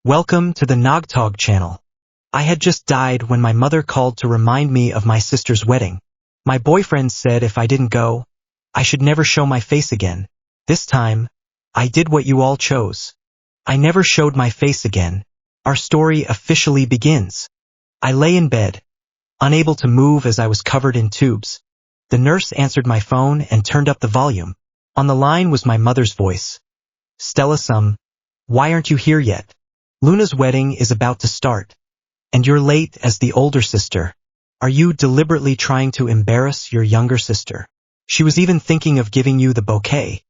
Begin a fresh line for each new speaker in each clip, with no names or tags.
Welcome to the Nogtog channel. I had just died when my mother called to remind me of my sister's wedding. My boyfriend said if I didn't go, I should never show my face again. This time, I did what you all chose. I never showed my face again. Our story officially begins. I lay in bed, unable to move as I was covered in tubes. The nurse answered my phone and turned up the volume. On the line was my mother's voice. Stella, why aren't you here yet? Luna's wedding is about to start, and you're late as the older sister. Are you deliberately trying to embarrass your younger sister? She was even thinking of giving you the bouquet,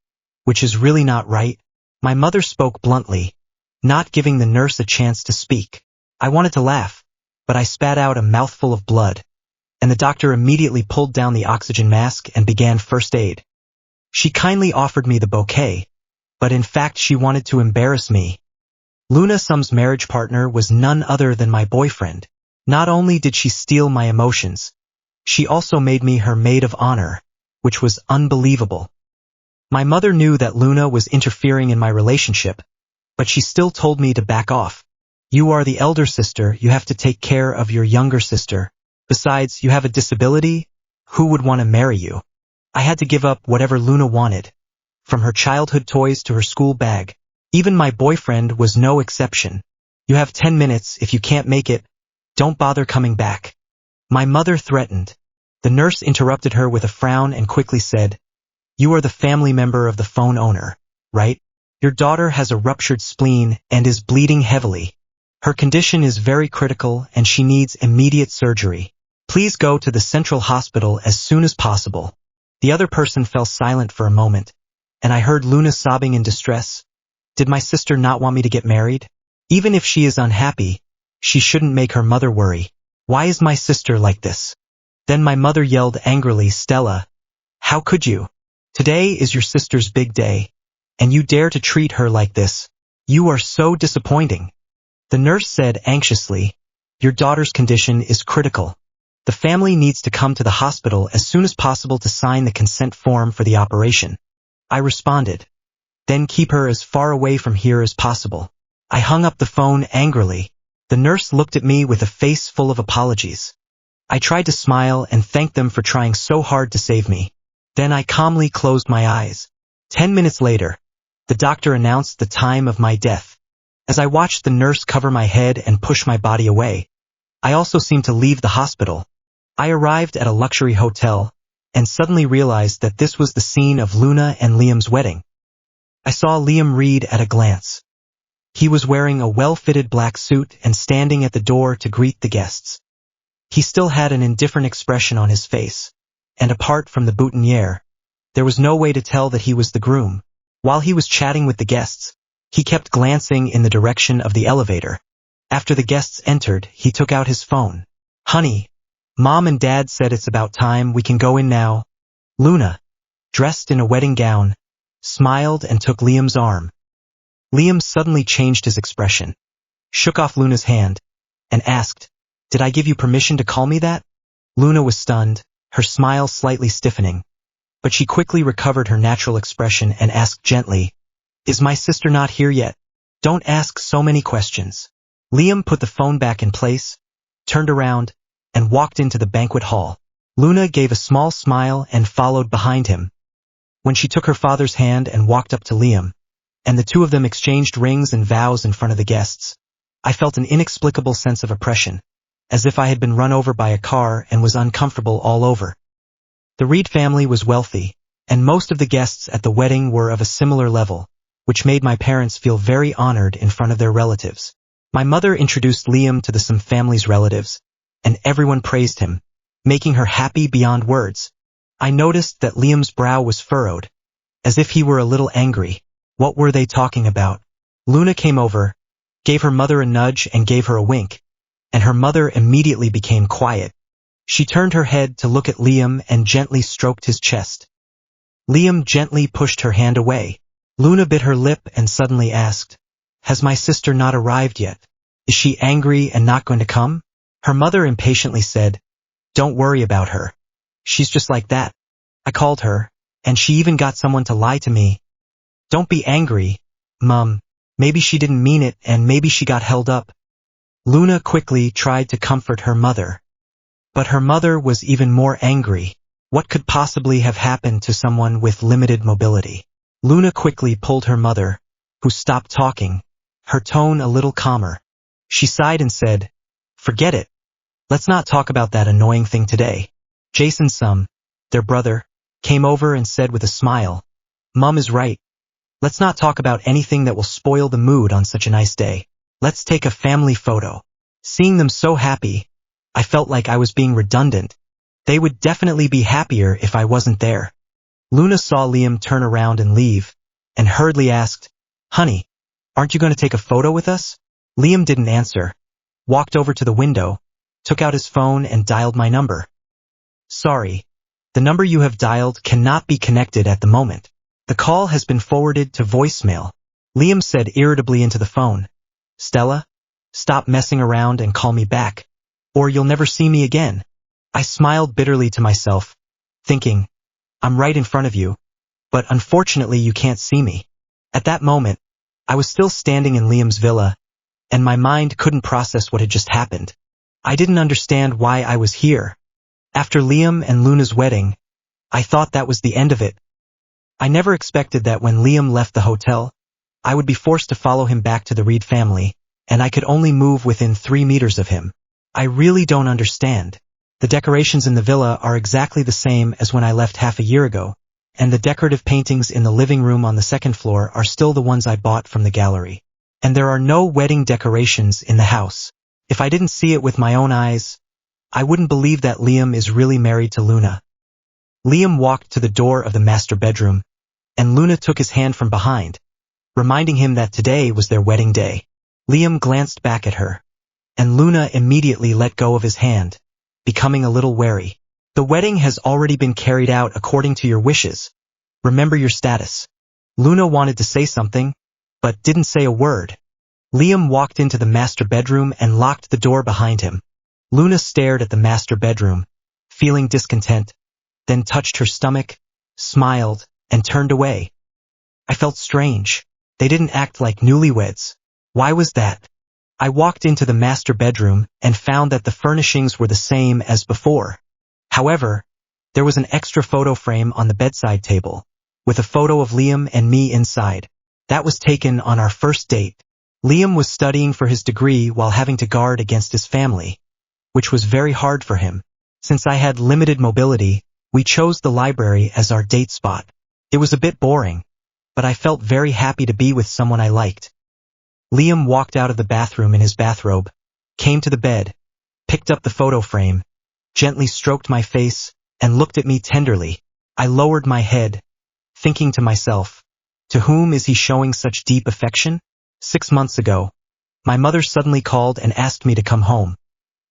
which is really not right. My mother spoke bluntly, not giving the nurse a chance to speak. I wanted to laugh, but I spat out a mouthful of blood, and the doctor immediately pulled down the oxygen mask and began first aid. She kindly offered me the bouquet, but in fact she wanted to embarrass me. Luna's marriage partner was none other than my boyfriend. Not only did she steal my emotions, she also made me her maid of honor, which was unbelievable. My mother knew that Luna was interfering in my relationship, but she still told me to back off. You are the elder sister, you have to take care of your younger sister. Besides, you have a disability. Who would want to marry you? I had to give up whatever Luna wanted, from her childhood toys to her school bag. Even my boyfriend was no exception. You have 10 minutes, if you can't make it, don't bother coming back. My mother threatened. The nurse interrupted her with a frown and quickly said, You are the family member of the phone owner, right? Your daughter has a ruptured spleen and is bleeding heavily. Her condition is very critical and she needs immediate surgery. Please go to the central hospital as soon as possible. The other person fell silent for a moment, and I heard Luna sobbing in distress. Did my sister not want me to get married? Even if she is unhappy, she shouldn't make her mother worry. Why is my sister like this? Then my mother yelled angrily, Stella, how could you? Today is your sister's big day, and you dare to treat her like this. You are so disappointing. The nurse said anxiously, Your daughter's condition is critical. The family needs to come to the hospital as soon as possible to sign the consent form for the operation. I responded, Then keep her as far away from here as possible. I hung up the phone angrily. The nurse looked at me with a face full of apologies. I tried to smile and thank them for trying so hard to save me. Then I calmly closed my eyes. 10 minutes later, the doctor announced the time of my death. As I watched the nurse cover my head and push my body away, I also seemed to leave the hospital. I arrived at a luxury hotel and suddenly realized that this was the scene of Luna and Liam's wedding. I saw Liam Reed at a glance. He was wearing a well-fitted black suit and standing at the door to greet the guests. He still had an indifferent expression on his face, and apart from the boutonniere, there was no way to tell that he was the groom. While he was chatting with the guests, he kept glancing in the direction of the elevator. After the guests entered, he took out his phone. Honey, Mom and Dad said it's about time, we can go in now. Luna, dressed in a wedding gown, smiled and took Liam's arm. Liam suddenly changed his expression, shook off Luna's hand, and asked, Did I give you permission to call me that? Luna was stunned, her smile slightly stiffening, but she quickly recovered her natural expression and asked gently, Is my sister not here yet? Don't ask so many questions. Liam put the phone back in place, turned around, and walked into the banquet hall. Luna gave a small smile and followed behind him. When she took her father's hand and walked up to Liam, and the two of them exchanged rings and vows in front of the guests, I felt an inexplicable sense of oppression, as if I had been run over by a car and was uncomfortable all over. The Reed family was wealthy, and most of the guests at the wedding were of a similar level, which made my parents feel very honored in front of their relatives. My mother introduced Liam to the family's relatives, and everyone praised him, making her happy beyond words. I noticed that Liam's brow was furrowed, as if he were a little angry. What were they talking about? Luna came over, gave her mother a nudge and gave her a wink, and her mother immediately became quiet. She turned her head to look at Liam and gently stroked his chest. Liam gently pushed her hand away. Luna bit her lip and suddenly asked, Has my sister not arrived yet? Is she angry and not going to come? Her mother impatiently said, Don't worry about her. She's just like that. I called her, and she even got someone to lie to me. Don't be angry, Mum. Maybe she didn't mean it and maybe she got held up. Luna quickly tried to comfort her mother. But her mother was even more angry. What could possibly have happened to someone with limited mobility? Luna quickly pulled her mother, who stopped talking, her tone a little calmer. She sighed and said, "Forget it. Let's not talk about that annoying thing today." Jason's son, their brother, came over and said with a smile, "Mom is right. Let's not talk about anything that will spoil the mood on such a nice day. Let's take a family photo." Seeing them so happy, I felt like I was being redundant. They would definitely be happier if I wasn't there. Luna saw Liam turn around and leave, and hurriedly asked, "Honey, aren't you going to take a photo with us?" Liam didn't answer, walked over to the window, took out his phone and dialed my number. "Sorry, the number you have dialed cannot be connected at the moment. The call has been forwarded to voicemail," Liam said irritably into the phone. "Stella, stop messing around and call me back, or you'll never see me again." I smiled bitterly to myself, thinking, I'm right in front of you, but unfortunately you can't see me. At that moment, I was still standing in Liam's villa, and my mind couldn't process what had just happened. I didn't understand why I was here. After Liam and Luna's wedding, I thought that was the end of it. I never expected that when Liam left the hotel, I would be forced to follow him back to the Reed family, and I could only move within 3 meters of him. I really don't understand. The decorations in the villa are exactly the same as when I left half a year ago, and the decorative paintings in the living room on the second floor are still the ones I bought from the gallery. And there are no wedding decorations in the house. If I didn't see it with my own eyes, I wouldn't believe that Liam is really married to Luna. Liam walked to the door of the master bedroom, and Luna took his hand from behind, reminding him that today was their wedding day. Liam glanced back at her, and Luna immediately let go of his hand, becoming a little wary. "The wedding has already been carried out according to your wishes. Remember your status." Luna wanted to say something, but didn't say a word. Liam walked into the master bedroom and locked the door behind him. Luna stared at the master bedroom, feeling discontent, then touched her stomach, smiled, and turned away. I felt strange. They didn't act like newlyweds. Why was that? I walked into the master bedroom and found that the furnishings were the same as before. However, there was an extra photo frame on the bedside table, with a photo of Liam and me inside. That was taken on our first date. Liam was studying for his degree while having to guard against his family, which was very hard for him. Since I had limited mobility, we chose the library as our date spot. It was a bit boring, but I felt very happy to be with someone I liked. Liam walked out of the bathroom in his bathrobe, came to the bed, picked up the photo frame, gently stroked my face, and looked at me tenderly. I lowered my head, thinking to myself, to whom is he showing such deep affection? 6 months ago, my mother suddenly called and asked me to come home,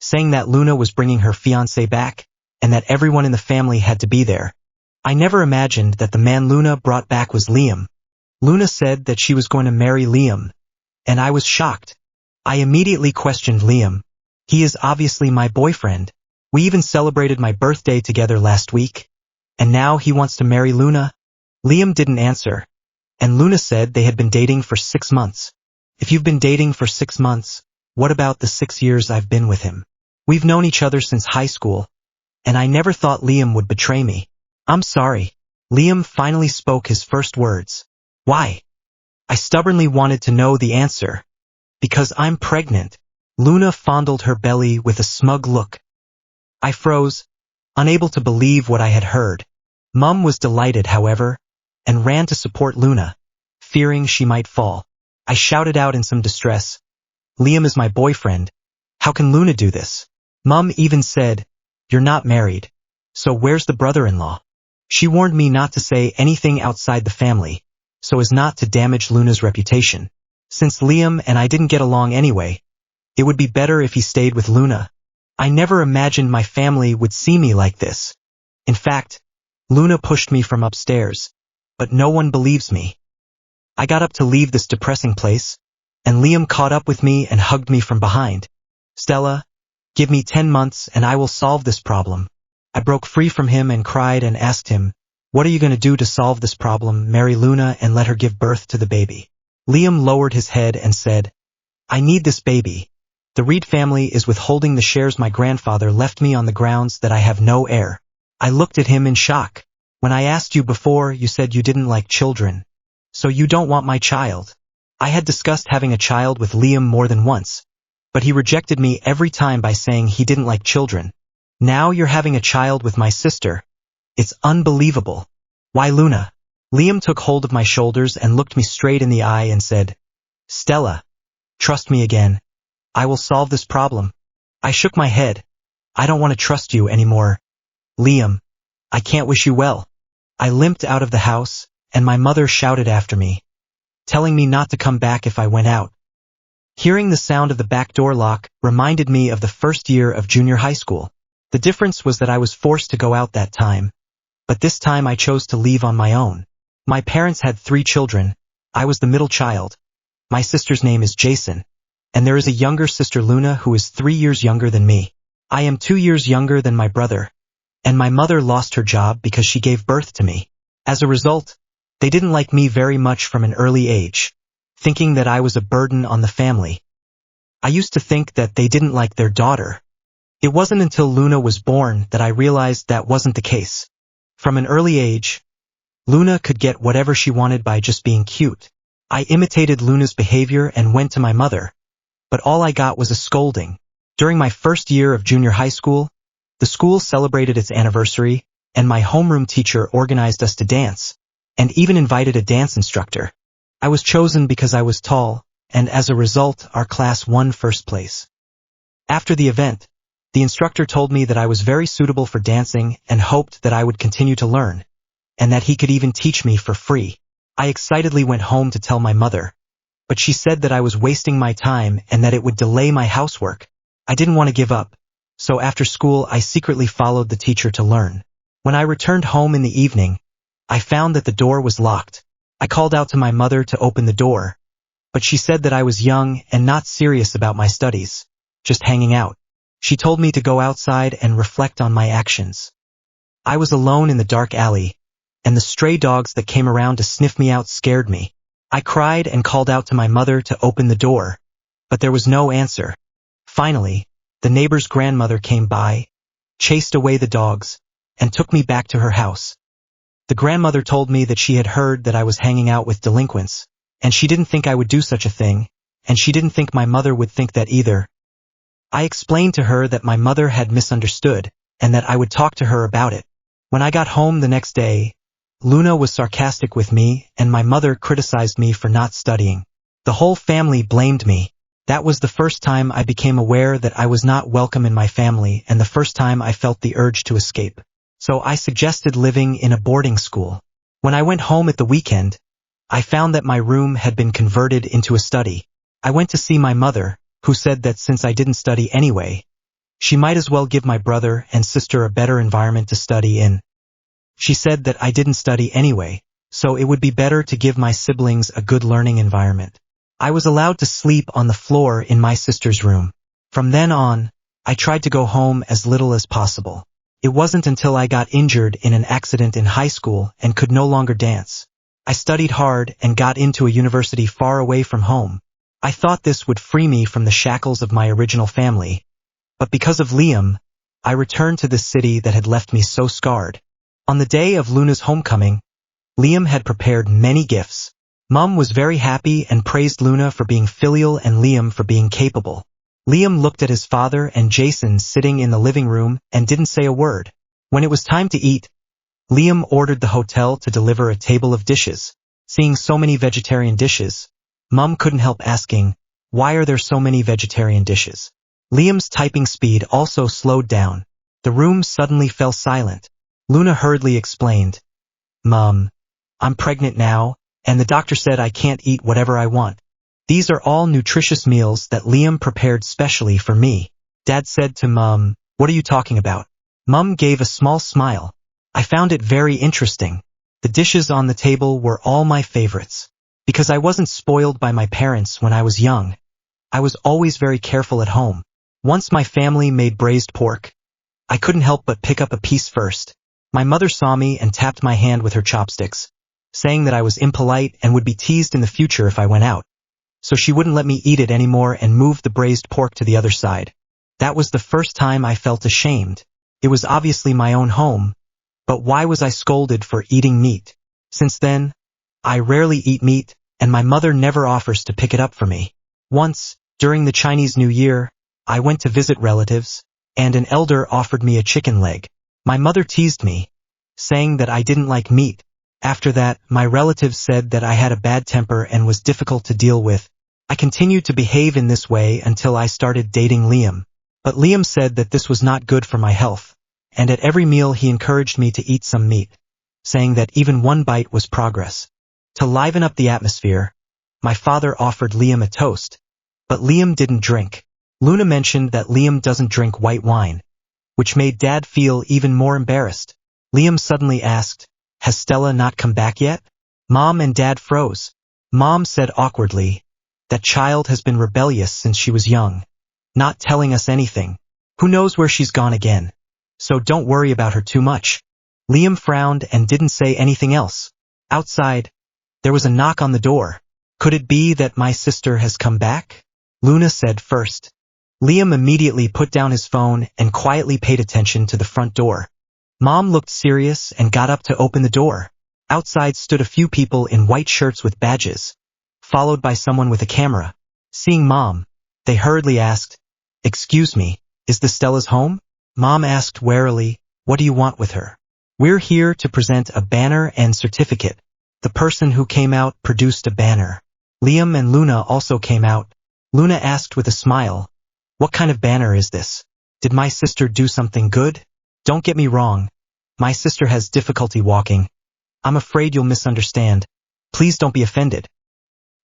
saying that Luna was bringing her fiancé back, and that everyone in the family had to be there. I never imagined that the man Luna brought back was Liam. Luna said that she was going to marry Liam, and I was shocked. I immediately questioned Liam. He is obviously my boyfriend. We even celebrated my birthday together last week, and now he wants to marry Luna? Liam didn't answer, and Luna said they had been dating for 6 months. If you've been dating for 6 months, what about the 6 years I've been with him? We've known each other since high school, and I never thought Liam would betray me. I'm sorry. Liam finally spoke his first words. Why? I stubbornly wanted to know the answer. Because I'm pregnant. Luna fondled her belly with a smug look. I froze, unable to believe what I had heard. Mum was delighted, however, and ran to support Luna, fearing she might fall. I shouted out in some distress, "Liam is my boyfriend. How can Luna do this?" Mum even said, "You're not married, so where's the brother-in-law?" She warned me not to say anything outside the family, so as not to damage Luna's reputation. Since Liam and I didn't get along anyway, it would be better if he stayed with Luna. I never imagined my family would see me like this. In fact, Luna pushed me from upstairs, but no one believes me. I got up to leave this depressing place, and Liam caught up with me and hugged me from behind. "Stella, give me 10 months and I will solve this problem." I broke free from him and cried and asked him, "What are you going to do to solve this problem? Marry Luna and let her give birth to the baby?" Liam lowered his head and said, I need this baby. The Reed family is withholding the shares my grandfather left me on the grounds that I have no heir. I looked at him in shock. When I asked you before, you said you didn't like children. So you don't want my child. I had discussed having a child with Liam more than once, but he rejected me every time by saying he didn't like children. Now you're having a child with my sister. It's unbelievable. Why, Luna? Liam took hold of my shoulders and looked me straight in the eye and said, Stella, trust me again. I will solve this problem. I shook my head. I don't want to trust you anymore. Liam, I can't wish you well. I limped out of the house, and my mother shouted after me, telling me not to come back if I went out. Hearing the sound of the back door lock reminded me of the first year of junior high school. The difference was that I was forced to go out that time, but this time I chose to leave on my own. My parents had 3 children. I was the middle child. My sister's name is Jason, and there is a younger sister Luna who is 3 years younger than me. I am 2 years younger than my brother, and my mother lost her job because she gave birth to me. As a result, they didn't like me very much from an early age, thinking that I was a burden on the family. I used to think that they didn't like their daughter. It wasn't until Luna was born that I realized that wasn't the case. From an early age, Luna could get whatever she wanted by just being cute. I imitated Luna's behavior and went to my mother, but all I got was a scolding. During my first year of junior high school, the school celebrated its anniversary, and my homeroom teacher organized us to dance, and even invited a dance instructor. I was chosen because I was tall, and as a result, our class won first place. After the event, the instructor told me that I was very suitable for dancing and hoped that I would continue to learn, and that he could even teach me for free. I excitedly went home to tell my mother, but she said that I was wasting my time and that it would delay my housework. I didn't want to give up, so after school I secretly followed the teacher to learn. When I returned home in the evening, I found that the door was locked. I called out to my mother to open the door, but she said that I was young and not serious about my studies, just hanging out. She told me to go outside and reflect on my actions. I was alone in the dark alley, and the stray dogs that came around to sniff me out scared me. I cried and called out to my mother to open the door, but there was no answer. Finally, the neighbor's grandmother came by, chased away the dogs, and took me back to her house. The grandmother told me that she had heard that I was hanging out with delinquents, and she didn't think I would do such a thing, and she didn't think my mother would think that either. I explained to her that my mother had misunderstood, and that I would talk to her about it. When I got home the next day, Luna was sarcastic with me, and my mother criticized me for not studying. The whole family blamed me. That was the first time I became aware that I was not welcome in my family, and the first time I felt the urge to escape. So I suggested living in a boarding school. When I went home at the weekend, I found that my room had been converted into a study. I went to see my mother, who said that since I didn't study anyway, she might as well give my brother and sister a better environment to study in. She said that I didn't study anyway, so it would be better to give my siblings a good learning environment. I was allowed to sleep on the floor in my sister's room. From then on, I tried to go home as little as possible. It wasn't until I got injured in an accident in high school and could no longer dance. I studied hard and got into a university far away from home. I thought this would free me from the shackles of my original family, but because of Liam, I returned to this city that had left me so scarred. On the day of Luna's homecoming, Liam had prepared many gifts. Mom was very happy and praised Luna for being filial and Liam for being capable. Liam looked at his father and Jason sitting in the living room and didn't say a word. When it was time to eat, Liam ordered the hotel to deliver a table of dishes. Seeing so many vegetarian dishes, Mom couldn't help asking, why are there so many vegetarian dishes? Liam's typing speed also slowed down. The room suddenly fell silent. Luna hurriedly explained, Mom, I'm pregnant now, and the doctor said I can't eat whatever I want. These are all nutritious meals that Liam prepared specially for me. Dad said to Mom, what are you talking about? Mom gave a small smile. I found it very interesting. The dishes on the table were all my favorites. Because I wasn't spoiled by my parents when I was young, I was always very careful at home. Once my family made braised pork, I couldn't help but pick up a piece first. My mother saw me and tapped my hand with her chopsticks. saying that I was impolite and would be teased in the future if I went out. So she wouldn't let me eat it anymore and moved the braised pork to the other side. That was the first time I felt ashamed. It was obviously my own home, but why was I scolded for eating meat? Since then, I rarely eat meat, and my mother never offers to pick it up for me. Once, during the Chinese New Year, I went to visit relatives, and an elder offered me a chicken leg. My mother teased me, saying that I didn't like meat. After that, my relatives said that I had a bad temper and was difficult to deal with. I continued to behave in this way until I started dating Liam. But Liam said that this was not good for my health, and at every meal he encouraged me to eat some meat, saying that even one bite was progress. To liven up the atmosphere, my father offered Liam a toast, but Liam didn't drink. Luna mentioned that Liam doesn't drink white wine, which made Dad feel even more embarrassed. Liam suddenly asked, "Has Stella not come back yet?" Mom and Dad froze. Mom said awkwardly, "That child has been rebellious since she was young, not telling us anything. Who knows where she's gone again? So don't worry about her too much." Liam frowned and didn't say anything else. Outside, there was a knock on the door. "Could it be that my sister has come back?" Luna said first. Liam immediately put down his phone and quietly paid attention to the front door. Mom looked serious and got up to open the door. Outside stood a few people in white shirts with badges, followed by someone with a camera. Seeing Mom, they hurriedly asked, "Excuse me, is this Stella's home?" Mom asked warily, "What do you want with her?" "We're here to present a banner and certificate." The person who came out produced a banner. Liam and Luna also came out. Luna asked with a smile, "What kind of banner is this? Did my sister do something good?" "Don't get me wrong. My sister has difficulty walking. I'm afraid you'll misunderstand. Please don't be offended."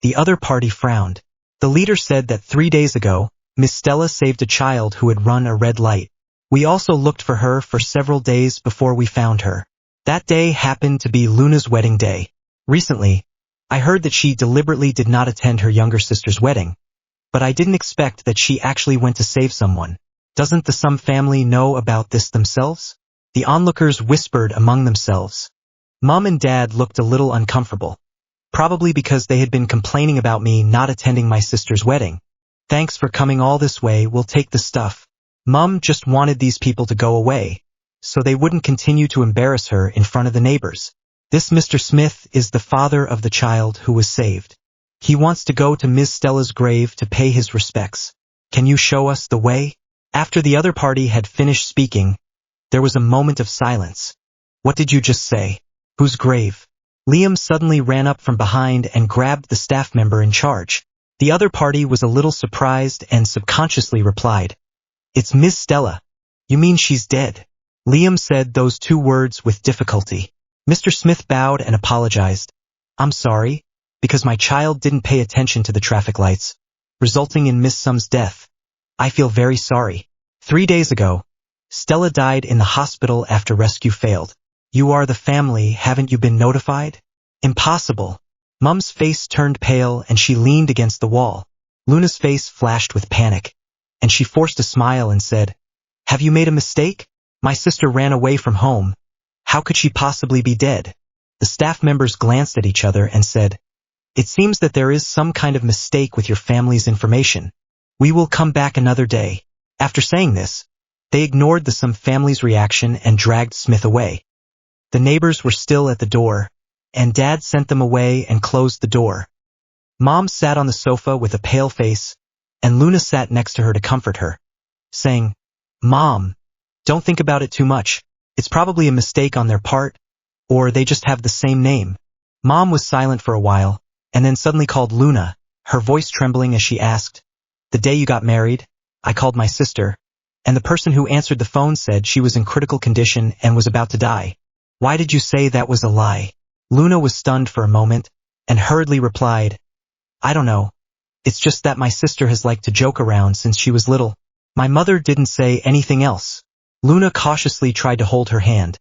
The other party frowned. The leader said that 3 days ago, Miss Stella saved a child who had run a red light. We also looked for her for several days before we found her. That day happened to be Luna's wedding day. Recently, I heard that she deliberately did not attend her younger sister's wedding, but I didn't expect that she actually went to save someone. Doesn't the Sum family know about this themselves? The onlookers whispered among themselves. Mom and Dad looked a little uncomfortable, probably because they had been complaining about me not attending my sister's wedding. "Thanks for coming all this way, we'll take the stuff." Mom just wanted these people to go away, so they wouldn't continue to embarrass her in front of the neighbors. "This Mr. Smith is the father of the child who was saved. He wants to go to Ms. Stella's grave to pay his respects. Can you show us the way?" After the other party had finished speaking, there was a moment of silence. "What did you just say? Whose grave?" Liam suddenly ran up from behind and grabbed the staff member in charge. The other party was a little surprised and subconsciously replied, "It's Ms. Stella. You mean she's dead?" Liam said those 2 words with difficulty. Mr. Smith bowed and apologized. "I'm sorry, because my child didn't pay attention to the traffic lights, resulting in Miss Sum's death. I feel very sorry. 3 days ago, Stella died in the hospital after rescue failed. You are the family, haven't you been notified?" "Impossible." Mum's face turned pale and she leaned against the wall. Luna's face flashed with panic, and she forced a smile and said, "Have you made a mistake? My sister ran away from home. How could she possibly be dead?" The staff members glanced at each other and said, "It seems that there is some kind of mistake with your family's information. We will come back another day." After saying this, they ignored the Sum family's reaction and dragged Smith away. The neighbors were still at the door, and Dad sent them away and closed the door. Mom sat on the sofa with a pale face, and Luna sat next to her to comfort her, saying, "Mom, don't think about it too much. It's probably a mistake on their part, or they just have the same name." Mom was silent for a while, and then suddenly called Luna, her voice trembling as she asked, "The day you got married, I called my sister, and the person who answered the phone said she was in critical condition and was about to die. Why did you say that was a lie?" Luna was stunned for a moment, and hurriedly replied, "I don't know. It's just that my sister has liked to joke around since she was little." My mother didn't say anything else. Luna cautiously tried to hold her hand,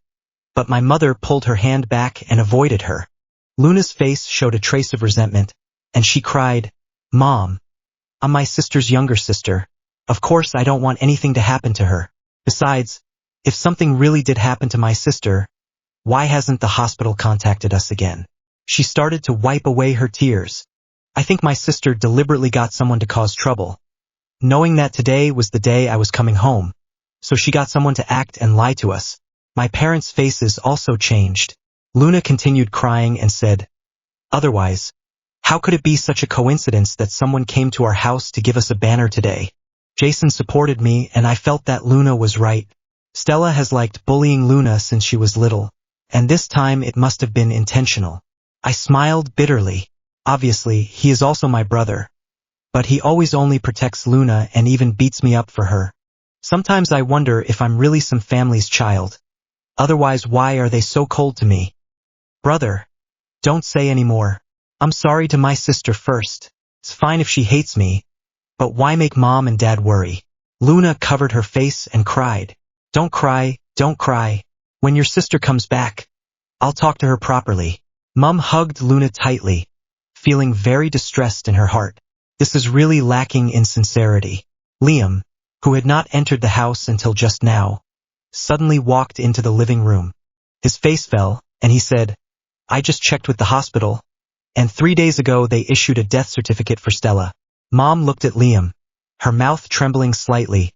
but my mother pulled her hand back and avoided her. Luna's face showed a trace of resentment, and she cried, "Mom, I'm my sister's younger sister. Of course I don't want anything to happen to her. Besides, if something really did happen to my sister, why hasn't the hospital contacted us again?" She started to wipe away her tears. I think my sister deliberately got someone to cause trouble, knowing that today was the day I was coming home. So she got someone to act and lie to us. My parents' faces also changed. Luna continued crying and said, "Otherwise, how could it be such a coincidence that someone came to our house to give us a banner today?" Jason supported me, and I felt that Luna was right. Stella has liked bullying Luna since she was little, and this time it must have been intentional. I smiled bitterly. Obviously, he is also my brother, but he always only protects Luna and even beats me up for her. Sometimes I wonder if I'm really some family's child. Otherwise, why are they so cold to me? Brother, don't say any more. I'm sorry to my sister first. It's fine if she hates me, but why make Mom and Dad worry? Luna covered her face and cried. Don't cry, don't cry. When your sister comes back, I'll talk to her properly. Mom hugged Luna tightly, feeling very distressed in her heart. This is really lacking in sincerity. Liam, who had not entered the house until just now, suddenly walked into the living room. His face fell, and he said, "I just checked with the hospital, and 3 days ago they issued a death certificate for Stella." Mom looked at Liam, her mouth trembling slightly,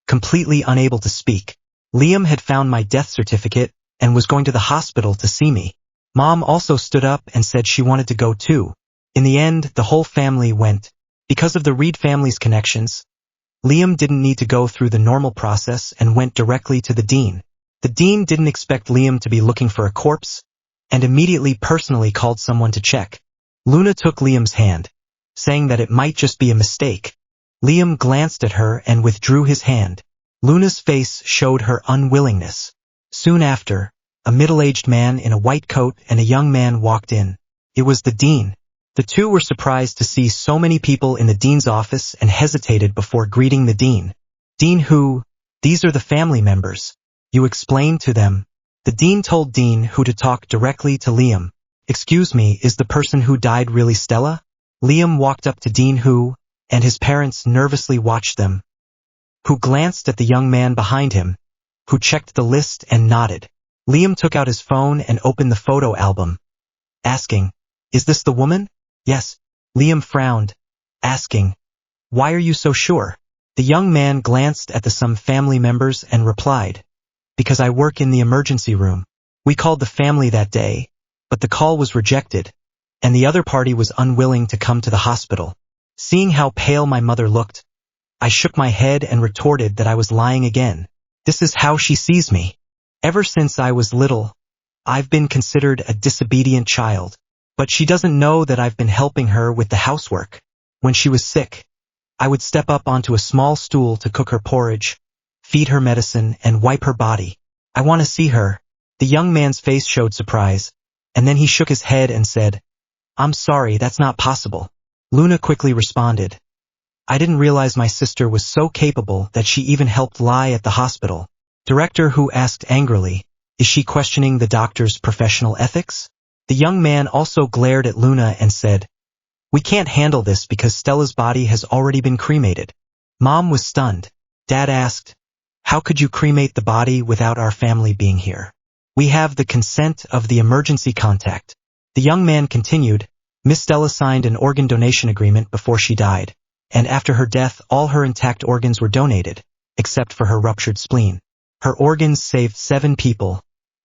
completely unable to speak. Liam had found my death certificate and was going to the hospital to see me. Mom also stood up and said she wanted to go too. In the end, the whole family went. Because of the Reed family's connections, Liam didn't need to go through the normal process and went directly to the dean. The dean didn't expect Liam to be looking for a corpse, and immediately personally called someone to check. Luna took Liam's hand, saying that it might just be a mistake. Liam glanced at her and withdrew his hand. Luna's face showed her unwillingness. Soon after, a middle-aged man in a white coat and a young man walked in. It was the dean. The two were surprised to see so many people in the dean's office and hesitated before greeting the dean. "Dean who? These are the family members. You explained to them." The dean told Dean who to talk directly to Liam. "Excuse me, is the person who died really Stella?" Liam walked up to Dean who, and his parents nervously watched them. Who glanced at the young man behind him, who checked the list and nodded. Liam took out his phone and opened the photo album, asking, "Is this the woman?" "Yes." Liam frowned, asking, "Why are you so sure?" The young man glanced at the some family members and replied, "Because I work in the emergency room. We called the family that day, but the call was rejected, and the other party was unwilling to come to the hospital." Seeing how pale my mother looked, I shook my head and retorted that I was lying again. This is how she sees me. Ever since I was little, I've been considered a disobedient child. But she doesn't know that I've been helping her with the housework. When she was sick, I would step up onto a small stool to cook her porridge, feed her medicine, and wipe her body. I want to see her. The young man's face showed surprise, and then he shook his head and said, "I'm sorry, that's not possible." Luna quickly responded, "I didn't realize my sister was so capable that she even helped lie at the hospital." Director who asked angrily, "Is she questioning the doctor's professional ethics?" The young man also glared at Luna and said, "We can't handle this because Stella's body has already been cremated." Mom was stunned. Dad asked, "How could you cremate the body without our family being here? We have the consent of the emergency contact." The young man continued, "Miss Stella signed an organ donation agreement before she died, and after her death all her intact organs were donated, except for her ruptured spleen. Her organs saved 7 people.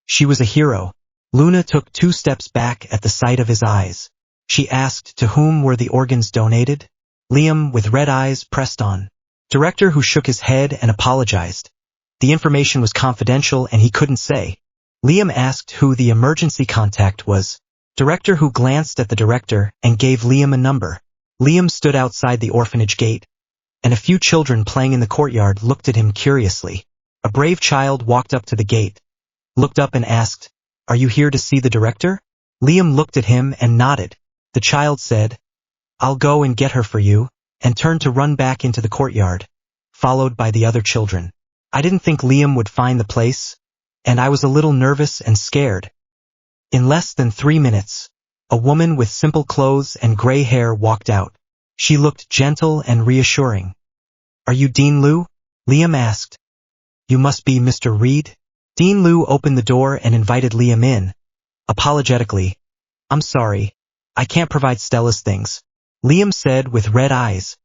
She was a hero." Luna took 2 steps back at the sight of his eyes. She asked to whom were the organs donated. Liam, with red eyes, pressed on. Director who shook his head and apologized. The information was confidential and he couldn't say. Liam asked who the emergency contact was. Director who glanced at the director and gave Liam a number. Liam stood outside the orphanage gate, and a few children playing in the courtyard looked at him curiously. A brave child walked up to the gate, looked up and asked, "Are you here to see the director?" Liam looked at him and nodded. The child said, "I'll go and get her for you," and turned to run back into the courtyard, followed by the other children. I didn't think Liam would find the place, and I was a little nervous and scared. In less than 3 minutes, a woman with simple clothes and gray hair walked out. She looked gentle and reassuring. "Are you Dean Liu?" Liam asked. "You must be Mr. Reed." Dean Liu opened the door and invited Liam in. Apologetically, I'm sorry. I can't provide Stella's things. Liam said with red eyes.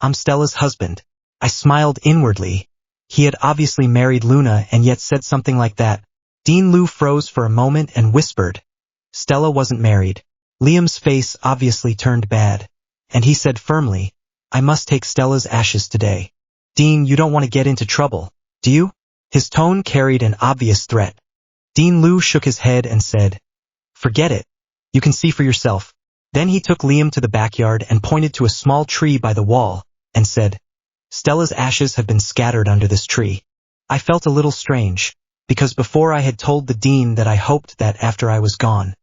I'm Stella's husband. I smiled inwardly. He had obviously married Luna and yet said something like that. Dean Lu froze for a moment and whispered. Stella wasn't married. Liam's face obviously turned bad, and he said firmly, I must take Stella's ashes today. Dean, you don't want to get into trouble, do you? His tone carried an obvious threat. Dean Lu shook his head and said, Forget it. You can see for yourself. Then he took Liam to the backyard and pointed to a small tree by the wall, and said, Stella's ashes have been scattered under this tree. I felt a little strange, because before I had told the dean that I hoped that after I was gone,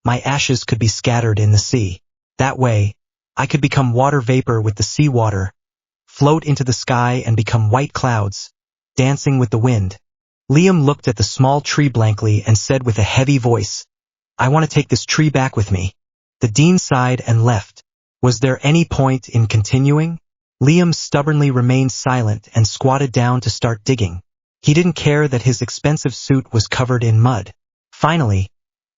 my ashes could be scattered in the sea. That way, I could become water vapor with the sea water, float into the sky and become white clouds, dancing with the wind. Liam looked at the small tree blankly and said with a heavy voice, I want to take this tree back with me. The dean sighed and left. Was there any point in continuing? Liam stubbornly remained silent and squatted down to start digging. He didn't care that his expensive suit was covered in mud. Finally,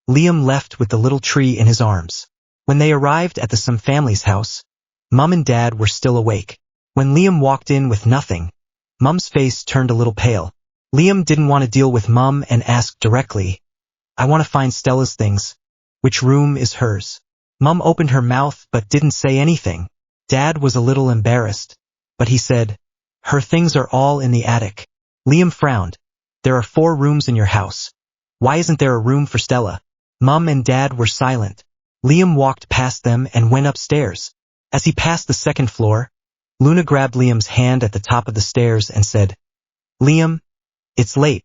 Liam left with the little tree in his arms. When they arrived at the Sum family's house, Mum and Dad were still awake. When Liam walked in with nothing, Mum's face turned a little pale. Liam didn't want to deal with Mum and asked directly, I want to find Stella's things. Which room is hers? Mum opened her mouth but didn't say anything. Dad was a little embarrassed, but he said, Her things are all in the attic. Liam frowned. There are 4 rooms in your house. Why isn't there a room for Stella? Mum and Dad were silent. Liam walked past them and went upstairs. As he passed the 2nd floor, Luna grabbed Liam's hand at the top of the stairs and said, Liam, it's late.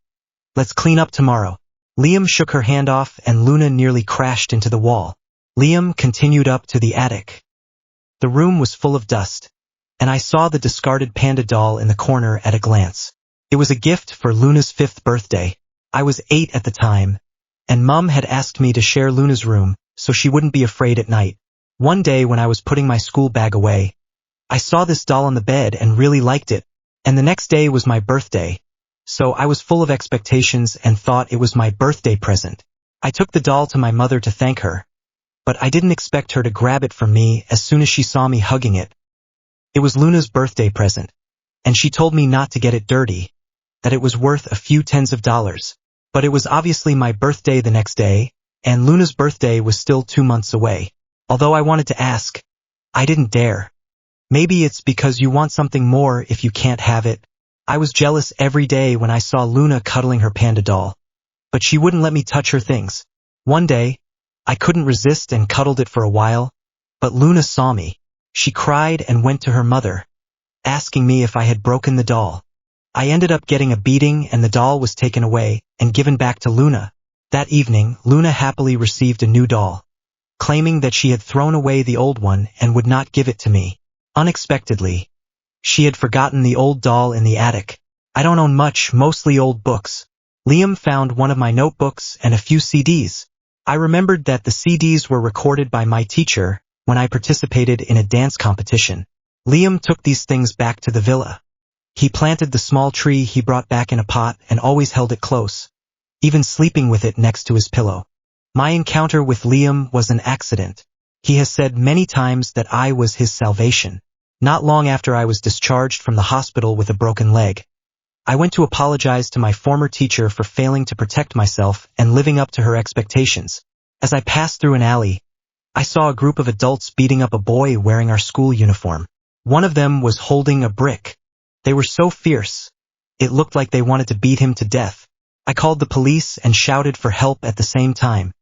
Let's clean up tomorrow. Liam shook her hand off and Luna nearly crashed into the wall. Liam continued up to the attic. The room was full of dust, and I saw the discarded panda doll in the corner at a glance. It was a gift for Luna's 5th birthday. I was 8 at the time, and Mum had asked me to share Luna's room so she wouldn't be afraid at night. One day when I was putting my school bag away, I saw this doll on the bed and really liked it, and the next day was my birthday, so I was full of expectations and thought it was my birthday present. I took the doll to my mother to thank her, but I didn't expect her to grab it from me as soon as she saw me hugging it. It was Luna's birthday present, and she told me not to get it dirty, that it was worth a few tens of dollars. But it was obviously my birthday the next day, and Luna's birthday was still 2 months away. Although I wanted to ask, I didn't dare. Maybe it's because you want something more if you can't have it. I was jealous every day when I saw Luna cuddling her panda doll, but she wouldn't let me touch her things. One day, I couldn't resist and cuddled it for a while, but Luna saw me. She cried and went to her mother, asking me if I had broken the doll. I ended up getting a beating and the doll was taken away and given back to Luna. That evening, Luna happily received a new doll, claiming that she had thrown away the old one and would not give it to me. Unexpectedly, she had forgotten the old doll in the attic. I don't own much, mostly old books. Liam found one of my notebooks and a few CDs. I remembered that the CDs were recorded by my teacher when I participated in a dance competition. Liam took these things back to the villa. He planted the small tree he brought back in a pot and always held it close, even sleeping with it next to his pillow. My encounter with Liam was an accident. He has said many times that I was his salvation. Not long after I was discharged from the hospital with a broken leg, I went to apologize to my former teacher for failing to protect myself and living up to her expectations. As I passed through an alley, I saw a group of adults beating up a boy wearing our school uniform. One of them was holding a brick. They were so fierce, it looked like they wanted to beat him to death. I called the police and shouted for help at the same time.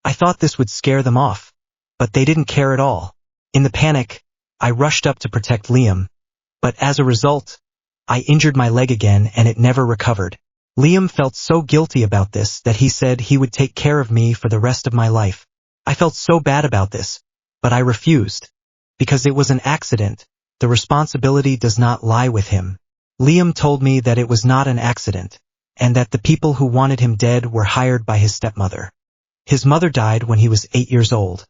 I thought this would scare them off, but they didn't care at all. In the panic, I rushed up to protect Liam, but as a result, I injured my leg again and it never recovered. Liam felt so guilty about this that he said he would take care of me for the rest of my life. I felt so bad about this, but I refused. Because it was an accident, the responsibility does not lie with him. Liam told me that it was not an accident, and that the people who wanted him dead were hired by his stepmother. His mother died when he was 8 years old,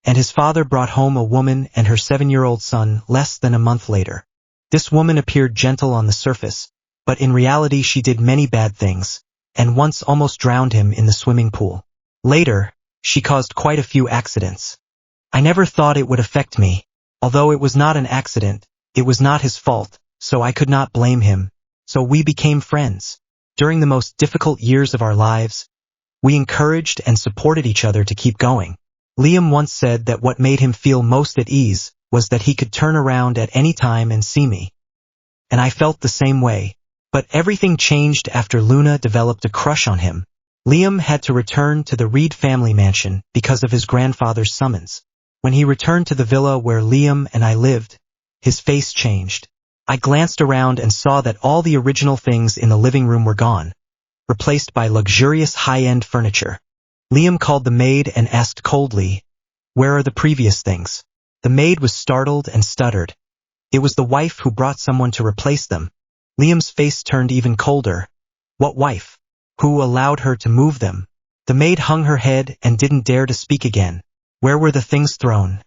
and his father brought home a woman and her 7-year-old son less than a month later. This woman appeared gentle on the surface, but in reality she did many bad things, and once almost drowned him in the swimming pool. Later, She caused quite a few accidents. I never thought it would affect me. Although it was not an accident, it was not his fault, so I could not blame him. So we became friends. During the most difficult years of our lives, we encouraged and supported each other to keep going. Liam once said that what made him feel most at ease was that he could turn around at any time and see me. And I felt the same way. But everything changed after Luna developed a crush on him. Liam had to return to the Reed family mansion because of his grandfather's summons. When he returned to the villa where Liam and I lived, his face changed. I glanced around and saw that all the original things in the living room were gone, replaced by luxurious high-end furniture. Liam called the maid and asked coldly, "Where are the previous things?" The maid was startled and stuttered. It was the wife who brought someone to replace them. Liam's face turned even colder. What wife? Who allowed her to move them? The maid hung her head and didn't dare to speak again. Where were the things thrown?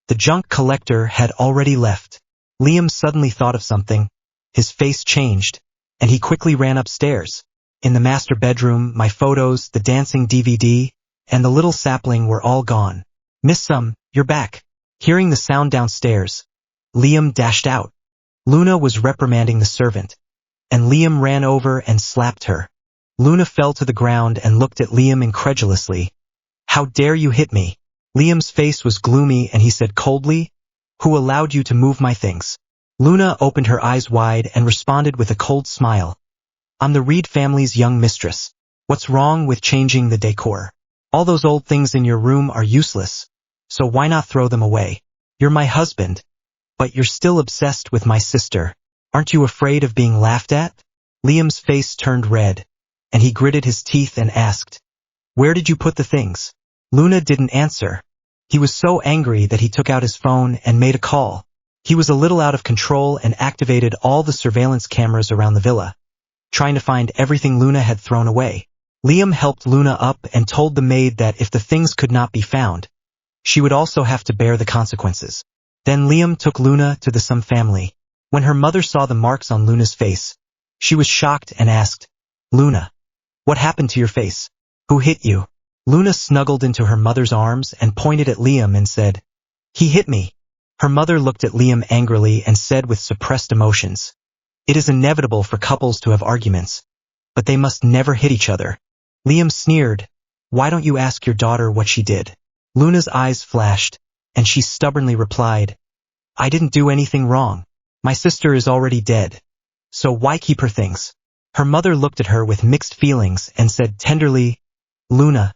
The junk collector had already left. Liam suddenly thought of something. His face changed, and he quickly ran upstairs. In the master bedroom, my photos, the dancing DVD, and the little sapling were all gone. "Miss Sum, you're back." Hearing the sound downstairs, Liam dashed out. Luna was reprimanding the servant, and Liam ran over and slapped her. Luna fell to the ground and looked at Liam incredulously. "How dare you hit me?" Liam's face was gloomy and he said coldly, "Who allowed you to move my things?" Luna opened her eyes wide and responded with a cold smile. "I'm the Reed family's young mistress. What's wrong with changing the decor? All those old things in your room are useless, so why not throw them away? You're my husband, but you're still obsessed with my sister. Aren't you afraid of being laughed at?" Liam's face turned red, and he gritted his teeth and asked, "Where did you put the things?" Luna didn't answer. He was so angry that he took out his phone and made a call. He was a little out of control and activated all the surveillance cameras around the villa, trying to find everything Luna had thrown away. Liam helped Luna up and told the maid that if the things could not be found, she would also have to bear the consequences. Then Liam took Luna to the Sum family. When her mother saw the marks on Luna's face, she was shocked and asked, "Luna, what happened to your face? Who hit you?" Luna snuggled into her mother's arms and pointed at Liam and said, "He hit me." Her mother looked at Liam angrily and said with suppressed emotions, "It is inevitable for couples to have arguments, but they must never hit each other." Liam sneered, "Why don't you ask your daughter what she did?" Luna's eyes flashed, and she stubbornly replied, "I didn't do anything wrong. My sister is already dead. So why keep her things?" Her mother looked at her with mixed feelings and said tenderly, "Luna,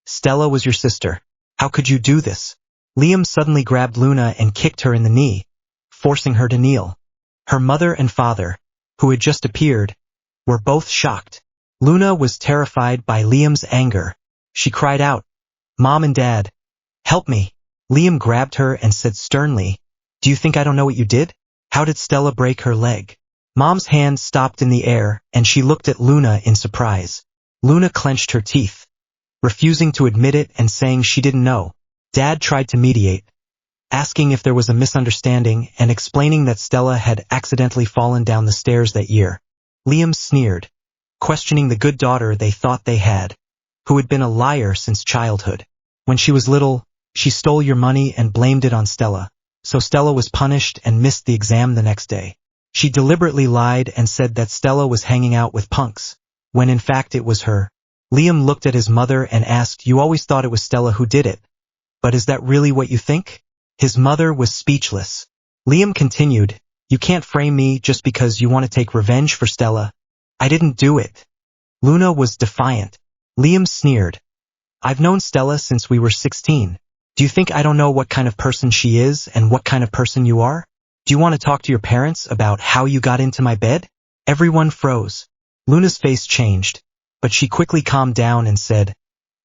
Stella was your sister. How could you do this?" Liam suddenly grabbed Luna and kicked her in the knee, forcing her to kneel. Her mother and father, who had just appeared, were both shocked. Luna was terrified by Liam's anger. She cried out, "Mom and Dad, help me." Liam grabbed her and said sternly, "Do you think I don't know what you did? How did Stella break her leg?" Mom's hand stopped in the air and she looked at Luna in surprise. Luna clenched her teeth, refusing to admit it and saying she didn't know. Dad tried to mediate, asking if there was a misunderstanding and explaining that Stella had accidentally fallen down the stairs that year. Liam sneered, questioning the good daughter they thought they had, who had been a liar since childhood. When she was little, she stole your money and blamed it on Stella, so Stella was punished and missed the exam the next day. She deliberately lied and said that Stella was hanging out with punks, when in fact it was her. Liam looked at his mother and asked, "You always thought it was Stella who did it, but is that really what you think?" His mother was speechless. Liam continued, "You can't frame me just because you want to take revenge for Stella. I didn't do it." Luna was defiant. Liam sneered, "I've known Stella since we were 16. Do you think I don't know what kind of person she is and what kind of person you are? Do you want to talk to your parents about how you got into my bed?" Everyone froze. Luna's face changed, but she quickly calmed down and said,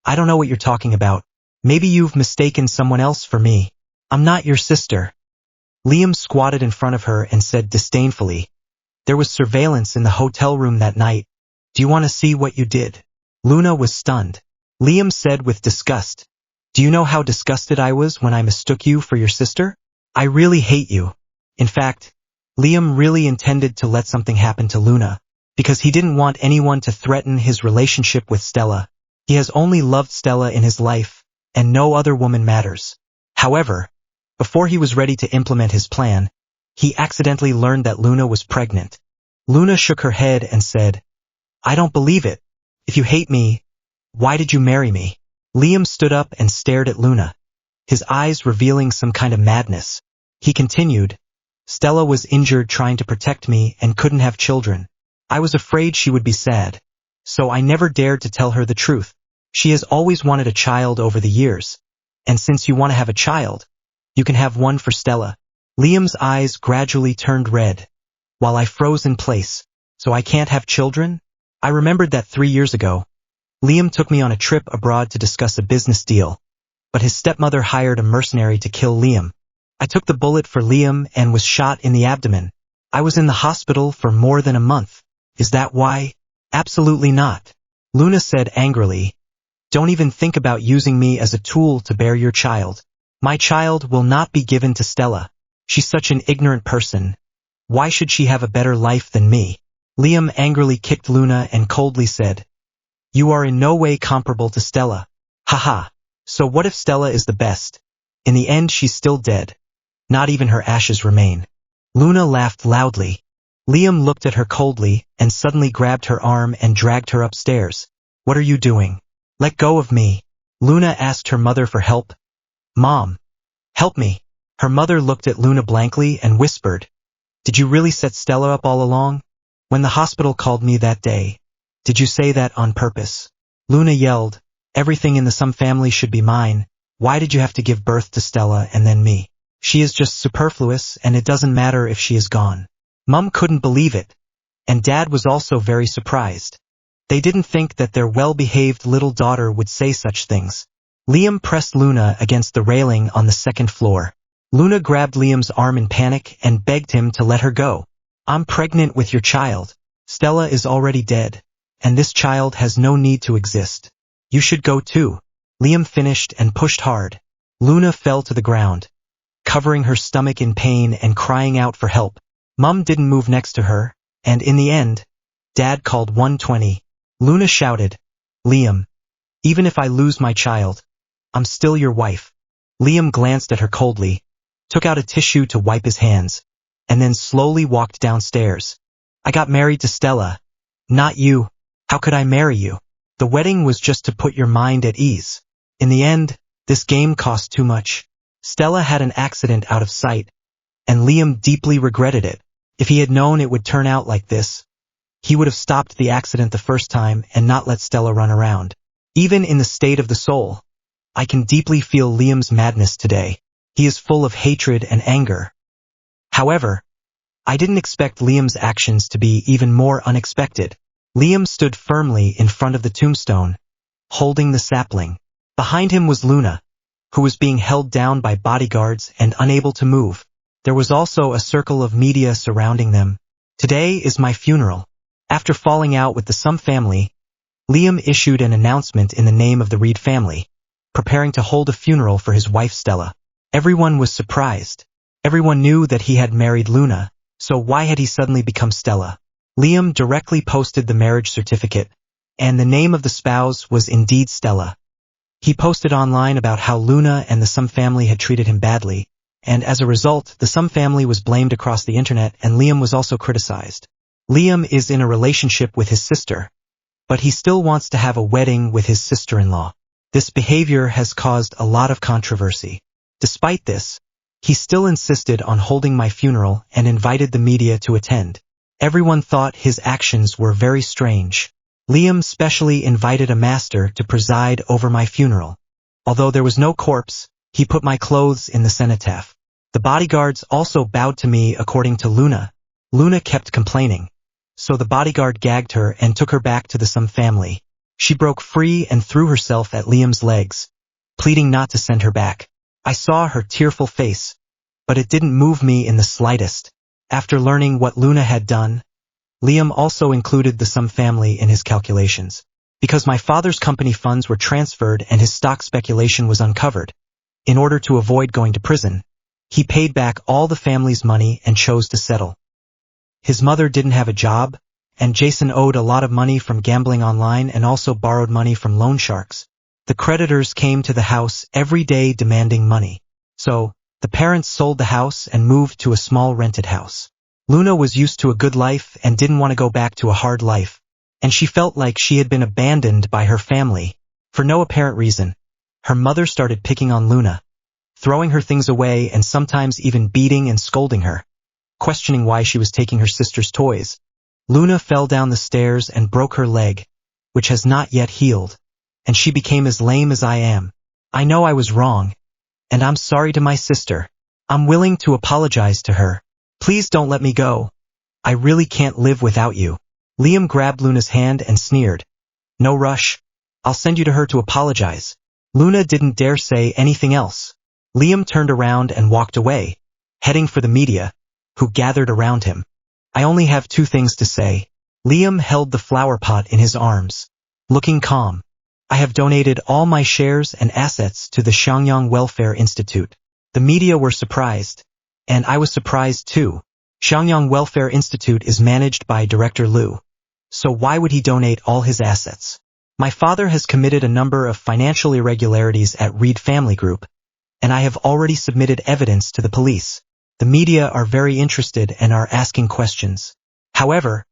"I don't know what you're talking about. Maybe you've mistaken someone else for me. I'm not your sister." Liam squatted in front of her and said disdainfully, "There was surveillance in the hotel room that night. Do you want to see what you did?" Luna was stunned. Liam said with disgust, "Do you know how disgusted I was when I mistook you for your sister? I really hate you." In fact, Liam really intended to let something happen to Luna, because he didn't want anyone to threaten his relationship with Stella. He has only loved Stella in his life, and no other woman matters. However, before he was ready to implement his plan, he accidentally learned that Luna was pregnant. Luna shook her head and said, "I don't believe it. If you hate me, why did you marry me?" Liam stood up and stared at Luna, his eyes revealing some kind of madness. He continued, "Stella was injured trying to protect me and couldn't have children. I was afraid she would be sad, so I never dared to tell her the truth. She has always wanted a child over the years, and since you want to have a child, you can have one for Stella." Liam's eyes gradually turned red, while I froze in place. "So I can't have children?" I remembered that 3 years ago, Liam took me on a trip abroad to discuss a business deal, but his stepmother hired a mercenary to kill Liam. I took the bullet for Liam and was shot in the abdomen. I was in the hospital for more than a month. Is that why? Absolutely not. Luna said angrily, "Don't even think about using me as a tool to bear your child. My child will not be given to Stella. She's such an ignorant person. Why should she have a better life than me?" Liam angrily kicked Luna and coldly said, "You are in no way comparable to Stella. Haha. So what if Stella is the best? In the end she's still dead. Not even her ashes remain." Luna laughed loudly. Liam looked at her coldly and suddenly grabbed her arm and dragged her upstairs. "What are you doing? Let go of me." Luna asked her mother for help. "Mom, help me." Her mother looked at Luna blankly and whispered, "Did you really set Stella up all along? When the hospital called me that day, did you say that on purpose?" Luna yelled, "Everything in the Sum family should be mine. Why did you have to give birth to Stella and then me? She is just superfluous and it doesn't matter if she is gone." Mum couldn't believe it, and Dad was also very surprised. They didn't think that their well-behaved little daughter would say such things. Liam pressed Luna against the railing on the second floor. Luna grabbed Liam's arm in panic and begged him to let her go. "I'm pregnant with your child. Stella is already dead, and this child has no need to exist. You should go too." Liam finished and pushed hard. Luna fell to the ground, covering her stomach in pain and crying out for help. Mum didn't move next to her, and in the end, Dad called 120. Luna shouted, "Liam, even if I lose my child, I'm still your wife." Liam glanced at her coldly, took out a tissue to wipe his hands, and then slowly walked downstairs. "I got married to Stella, not you. How could I marry you? The wedding was just to put your mind at ease. In the end, this game cost too much." Stella had an accident out of sight, and Liam deeply regretted it. If he had known it would turn out like this, he would have stopped the accident the first time and not let Stella run around. Even in the state of the soul, I can deeply feel Liam's madness today. He is full of hatred and anger. However, I didn't expect Liam's actions to be even more unexpected. Liam stood firmly in front of the tombstone, holding the sapling. Behind him was Luna, who was being held down by bodyguards and unable to move. There was also a circle of media surrounding them. "Today is my funeral." After falling out with the Sum family, Liam issued an announcement in the name of the Reed family, preparing to hold a funeral for his wife Stella. Everyone was surprised. Everyone knew that he had married Luna, so why had he suddenly become Stella? Liam directly posted the marriage certificate, and the name of the spouse was indeed Stella. He posted online about how Luna and the Sum family had treated him badly, and as a result, the Sum family was blamed across the internet and Liam was also criticized. Liam is in a relationship with his sister, but he still wants to have a wedding with his sister-in-law. This behavior has caused a lot of controversy. Despite this, he still insisted on holding my funeral and invited the media to attend. Everyone thought his actions were very strange. Liam specially invited a master to preside over my funeral. Although there was no corpse, he put my clothes in the cenotaph. The bodyguards also bowed to me according to Luna. Luna kept complaining, so the bodyguard gagged her and took her back to the Sum family. She broke free and threw herself at Liam's legs, pleading not to send her back. I saw her tearful face, but it didn't move me in the slightest. After learning what Luna had done, Liam also included the Sum family in his calculations. Because my father's company funds were transferred and his stock speculation was uncovered, in order to avoid going to prison, he paid back all the family's money and chose to settle. His mother didn't have a job, and Jason owed a lot of money from gambling online and also borrowed money from loan sharks. The creditors came to the house every day demanding money. So, the parents sold the house and moved to a small rented house. Luna was used to a good life and didn't want to go back to a hard life, and she felt like she had been abandoned by her family. For no apparent reason, her mother started picking on Luna, throwing her things away and sometimes even beating and scolding her. Questioning why she was taking her sister's toys, Luna fell down the stairs and broke her leg, which has not yet healed, and she became as lame as I am. I know I was wrong, and I'm sorry to my sister. I'm willing to apologize to her. Please don't let me go. I really can't live without you. Liam grabbed Luna's hand and sneered. No rush. I'll send you to her to apologize. Luna didn't dare say anything else. Liam turned around and walked away, heading for the media, who gathered around him. I only have two things to say. Liam held the flower pot in his arms, looking calm. I have donated all my shares and assets to the Xiangyang Welfare Institute. The media were surprised, and I was surprised too. Xiangyang Welfare Institute is managed by Director Liu. So why would he donate all his assets? My father has committed a number of financial irregularities at Reed Family Group, and I have already submitted evidence to the police. The media are very interested and are asking questions. However,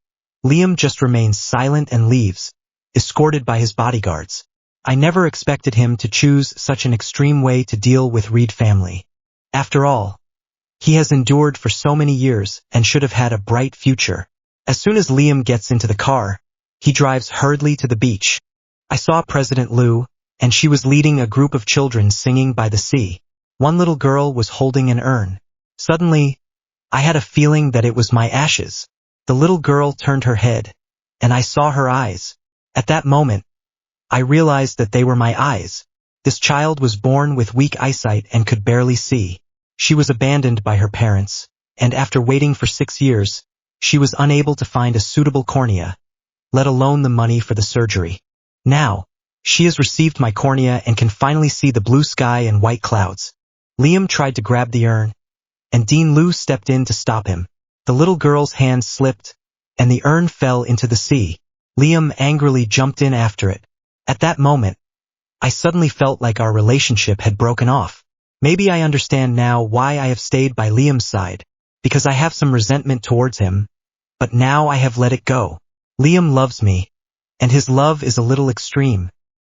Liam just remains silent and leaves, escorted by his bodyguards. I never expected him to choose such an extreme way to deal with Reed family. After all, he has endured for so many years and should have had a bright future. As soon as Liam gets into the car, he drives hurriedly to the beach. I saw President Liu, and she was leading a group of children singing by the sea. One little girl was holding an urn. Suddenly, I had a feeling that it was my ashes. The little girl turned her head, and I saw her eyes. At that moment, I realized that they were my eyes. This child was born with weak eyesight and could barely see. She was abandoned by her parents, and after waiting for 6 years, she was unable to find a suitable cornea, let alone the money for the surgery. Now, she has received my cornea and can finally see the blue sky and white clouds. Liam tried to grab the urn, and Dean Liu stepped in to stop him. The little girl's hand slipped, and the urn fell into the sea. Liam angrily jumped in after it. At that moment, I suddenly felt like our relationship had broken off. Maybe I understand now why I have stayed by Liam's side, because I have some resentment towards him, but now I have let it go. Liam loves me, and his love is a little extreme.